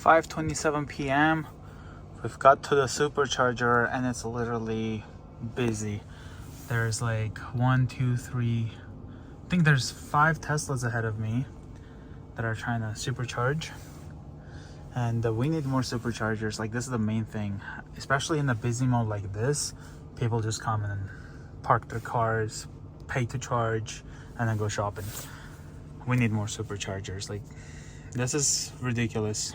5:27 p.m. We've got to the supercharger and it's literally busy. There's like 1, 2, 3, I think there's 5 Teslas ahead of me that are trying to supercharge. And we need more superchargers. Like, this is the main thing, especially in a busy mode like this. People just come and park their cars, pay to charge, and then go shopping. We need more superchargers. Like, this is ridiculous.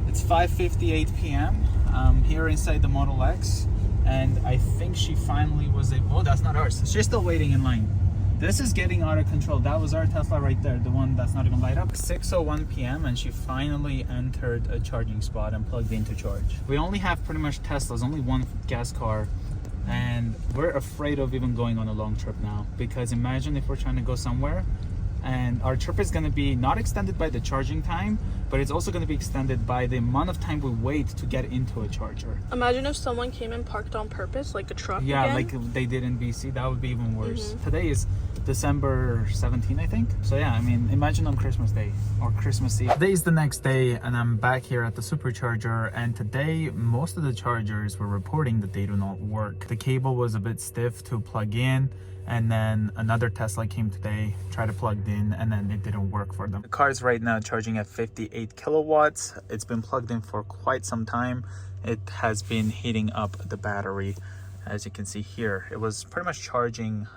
It's 5:58 p.m. I'm here inside the Model X, and I think she finally was able. Oh, that's not ours. She's still waiting in line. This is getting out of control. That was our Tesla right there, the one that's not even light up. 6:01 p.m. and she finally entered a charging spot and plugged in to charge. We only have pretty much Teslas, only one gas car, and we're afraid of even going on a long trip now, because imagine if we're trying to go somewhere and our trip is going to be not extended by the charging time, but it's also going to be extended by the amount of time we wait to get into a charger. Imagine if someone came and parked on purpose, like a truck. Yeah, again. like they did in BC. That would be even worse. Today is December 17th, I think. So yeah, I mean, imagine on Christmas Day or Christmas Eve. Today is the next day and I'm back here at the supercharger, and today most of the chargers were reporting that they do not work. The cable was a bit stiff to plug in, and then another Tesla came today, tried to plug in, and then it didn't work for them. The car is right now charging at 58 kilowatts. It's been plugged in for quite some time. It has been heating up the battery. As you can see here, it was pretty much charging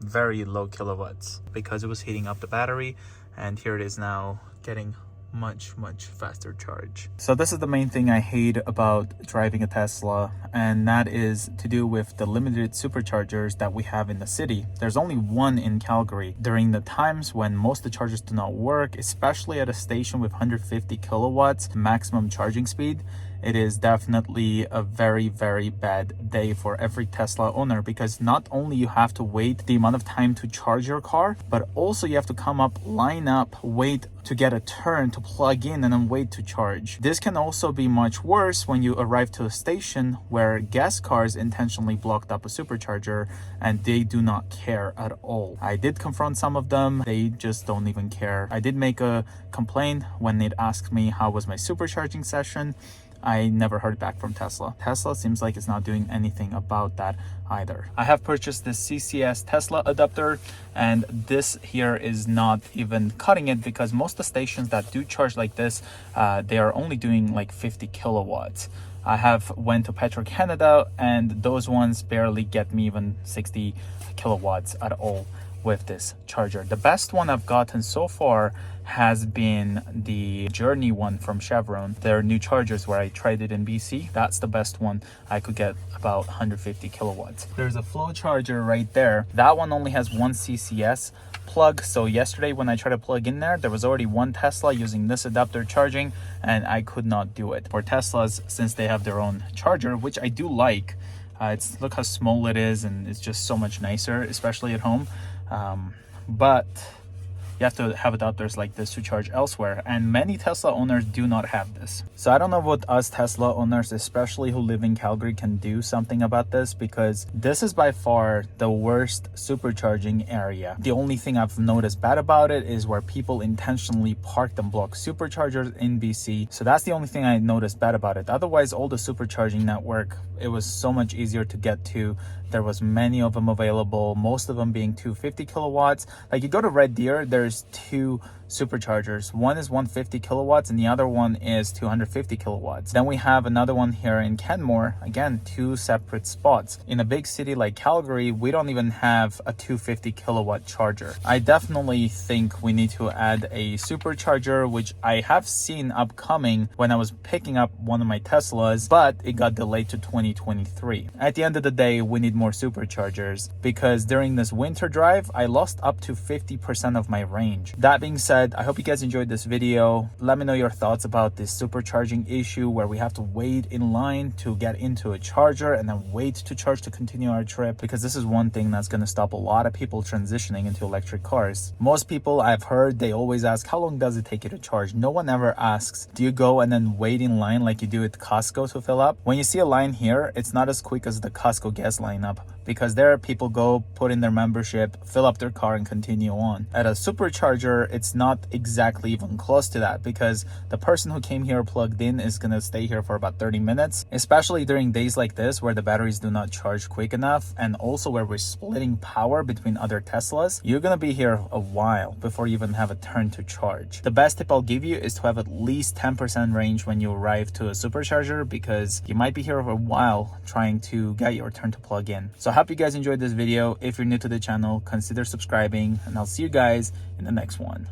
very low kilowatts because it was heating up the battery, and here it is now getting much faster charge. So this is the main thing I hate about driving a Tesla, and that is to do with the limited superchargers that we have in the city. There's only one in Calgary. During the times when most of the chargers do not work, especially at a station with 150 kilowatts maximum charging speed, it is definitely a very bad day for every Tesla owner, because not only you have to wait the amount of time to charge your car, but also you have to come up, line up, wait to get a turn to plug in, and then wait to charge. This can also be much worse when you arrive to a station where gas cars intentionally blocked up a supercharger and they do not care at all. I did confront some of them. They just don't even care. I did make a complaint when it asked me how was my supercharging session. I never heard back from Tesla. Tesla seems like it's not doing anything about that either. I have purchased this CCS Tesla adapter, and this here is not even cutting it, because most of the stations that do charge like this, they are only doing like 50 kilowatts. I have went to Petro-Canada, and those ones barely get me even 60 kilowatts at all with this charger. The best one I've gotten so far has been the Journey one from Chevron. Their new chargers where I tried it in BC. That's the best one. I could get about 150 kilowatts. There's a flow charger right there. That one only has one CCS plug. So yesterday when I tried to plug in there was already one Tesla using this adapter charging, and I could not do it. For Teslas, since they have their own charger, which I do like, look how small it is, and it's just so much nicer, especially at home. But you have to have adapters like this to charge elsewhere, and many Tesla owners do not have this. So I don't know what us Tesla owners, especially who live in Calgary, can do something about this, because this is by far the worst supercharging area. The only thing I've noticed bad about it is where people intentionally park and block superchargers in BC. So that's the only thing I noticed bad about it. Otherwise, all the supercharging network, it was so much easier to get to. There was many of them available, most of them being 250 kilowatts. Like, you go to Red Deer, there's 2 superchargers. One is 150 kilowatts and the other one is 250 kilowatts. Then we have another one here in Kenmore, again 2 separate spots. In a big city like Calgary, we don't even have a 250 kilowatt charger. I definitely think we need to add a supercharger, which I have seen upcoming when I was picking up one of my Teslas, but it got delayed to 2023. At the end of the day, we need more superchargers, because during this winter drive, I lost up to 50% of my range. That being said, I hope you guys enjoyed this video. Let me know your thoughts about this supercharging issue where we have to wait in line to get into a charger and then wait to charge to continue our trip, because this is one thing that's going to stop a lot of people transitioning into electric cars. Most people I've heard, they always ask, how long does it take you to charge? No one ever asks, do you go and then wait in line like you do at Costco to fill up? When you see a line here, it's not as quick as the Costco gas lineup, because there people go put in their membership, fill up their car, and continue on. At a supercharger, it's not exactly even close to that, because the person who came here plugged in is gonna stay here for about 30 minutes, especially during days like this where the batteries do not charge quick enough, and also where we're splitting power between other Teslas. You're gonna be here a while before you even have a turn to charge. The best tip I'll give you is to have at least 10% range when you arrive to a supercharger, because you might be here for a while trying to get your turn to plug in. So I hope you guys enjoyed this video. If you're new to the channel, consider subscribing, and I'll see you guys in the next one.